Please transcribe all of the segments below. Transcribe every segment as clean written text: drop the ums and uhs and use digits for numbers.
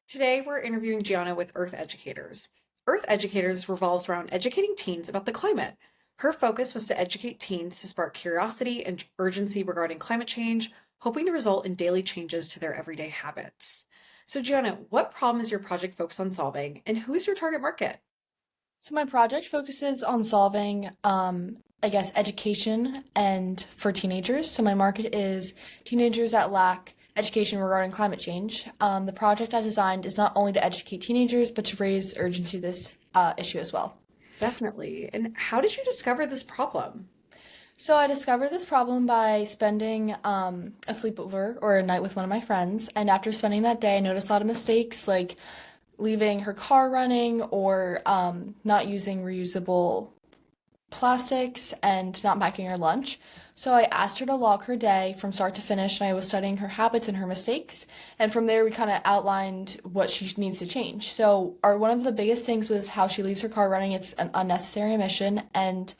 Today, we're interviewing Gianna with Earth Educators. Earth Educators revolves around educating teens about the climate. Her focus was to educate teens to spark curiosity and urgency regarding climate change, hoping to result in daily changes to their everyday habits. So, Gianna, what problem is your project focused on solving, and who is your target market? So my project focuses on solving, education and for teenagers. So my market is teenagers that lack education regarding climate change. The project I designed is not only to educate teenagers, but to raise urgency to this issue as well. Definitely. And how did you discover this problem? So I discovered this problem by spending a sleepover or a night with one of my friends, and after spending that day, I noticed a lot of mistakes like leaving her car running or not using reusable plastics and not packing her lunch. So I asked her to log her day from start to finish, and I was studying her habits and her mistakes. And from there, we kind of outlined what she needs to change. So, one of the biggest things was how she leaves her car running. It's an unnecessary emission, and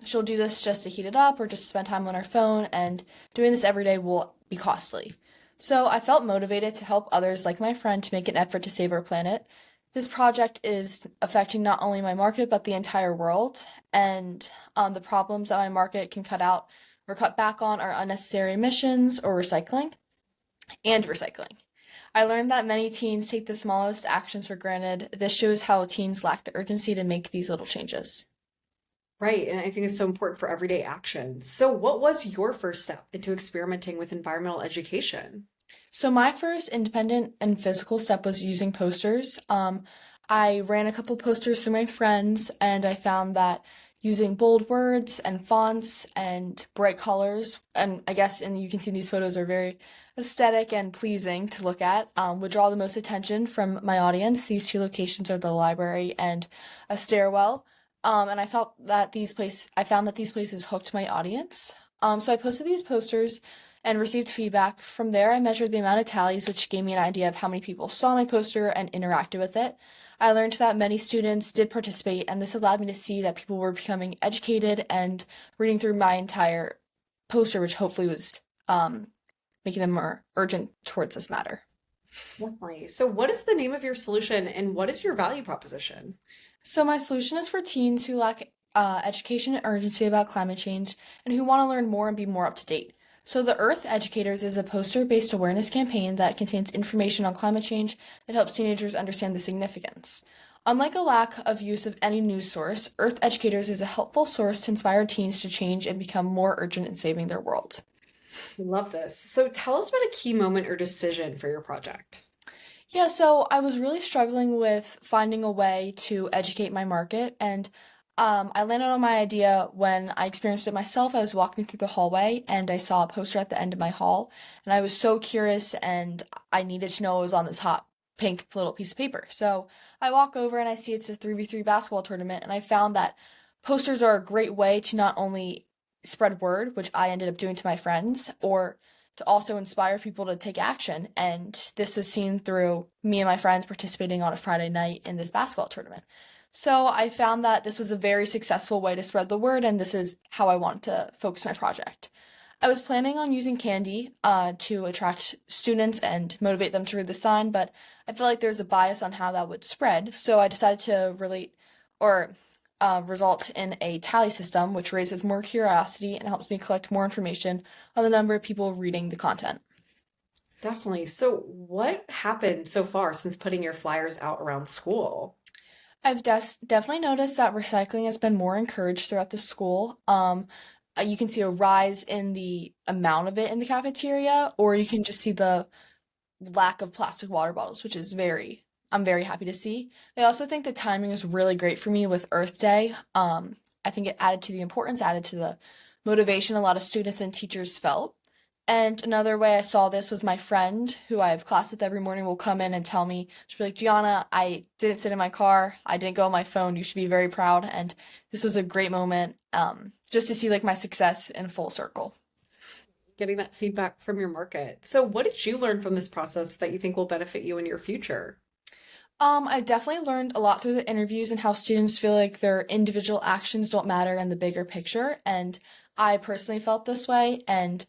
she'll do this just to heat it up or just to spend time on her phone. And doing this every day will be costly. So I felt motivated to help others like my friend to make an effort to save our planet. This project is affecting not only my market but the entire world, and the problems that my market can cut out or cut back on are unnecessary emissions or recycling and recycling. I learned that many teens take the smallest actions for granted. This shows how teens lack the urgency to make these little changes. Right, and I think it's so important for everyday action. So, what was your first step into experimenting with environmental education? So my first independent and physical step was using posters. I ran a couple posters through my friends, and I found that using bold words and fonts and bright colors, and I guess, and you can see these photos are very aesthetic and pleasing to look at, would draw the most attention from my audience. These two locations are the library and a stairwell. And I found that these places hooked my audience. So I posted these posters and received feedback. From there, I measured the amount of tallies, which gave me an idea of how many people saw my poster and interacted with it. I learned that many students did participate, and this allowed me to see that people were becoming educated and reading through my entire poster, which hopefully was making them more urgent towards this matter. Definitely. So, what is the name of your solution and what is your value proposition? So, my solution is for teens who lack education and urgency about climate change and who want to learn more and be more up to date. So, the Earth Educators is a poster based awareness campaign that contains information on climate change that helps teenagers understand the significance. Unlike a lack of use of any news source, Earth Educators is a helpful source to inspire teens to change and become more urgent in saving their world. I love this. So, tell us about a key moment or decision for your project. Yeah, so I was really struggling with finding a way to educate my market, and I landed on my idea when I experienced it myself. I was walking through the hallway and I saw a poster at the end of my hall, and I was so curious and I needed to know what was on this hot pink little piece of paper. So I walk over and I see it's a 3v3 basketball tournament, and I found that posters are a great way to not only spread word, which I ended up doing to my friends, or to also inspire people to take action. And this was seen through me and my friends participating on a Friday night in this basketball tournament. So I found that this was a very successful way to spread the word, and this is how I want to focus my project. I was planning on using candy to attract students and motivate them to read the sign, but I feel like there's a bias on how that would spread, so I decided to relate or result in a tally system, which raises more curiosity and helps me collect more information on the number of people reading the content. Definitely. So, what happened so far since putting your flyers out around school? Definitely noticed that recycling has been more encouraged throughout the school. You can see a rise in the amount of it in the cafeteria, or you can just see the lack of plastic water bottles, which is I'm very happy to see. I also think the timing is really great for me with Earth Day. I think it added to the importance, added to the motivation a lot of students and teachers felt. And another way I saw this was my friend, who I have class with every morning, will come in and tell me, she'll be like, Gianna, I didn't sit in my car. I didn't go on my phone. You should be very proud. And this was a great moment, just to see like my success in full circle. Getting that feedback from your market. So, what did you learn from this process that you think will benefit you in your future? I definitely learned a lot through the interviews and how students feel like their individual actions don't matter in the bigger picture. And I personally felt this way. And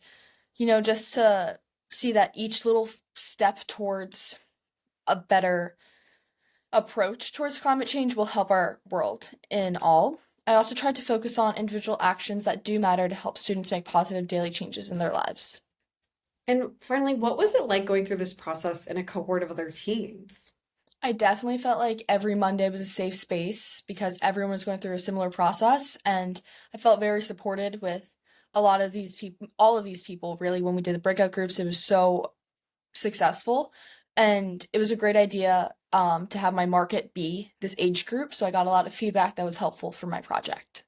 just to see that each little step towards a better approach towards climate change will help our world in all. I also tried to focus on individual actions that do matter to help students make positive daily changes in their lives. And finally, what was it like going through this process in a cohort of other teens? I definitely felt like every Monday was a safe space because everyone was going through a similar process, and I felt very supported with a lot of these people, all of these people, really. When we did the breakout groups, it was so successful, and it was a great idea to have my market be this age group, so I got a lot of feedback that was helpful for my project.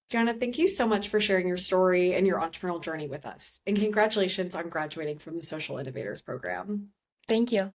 Gianna, thank you so much for sharing your story and your entrepreneurial journey with us. And congratulations on graduating from the Social Innovators Program. Thank you.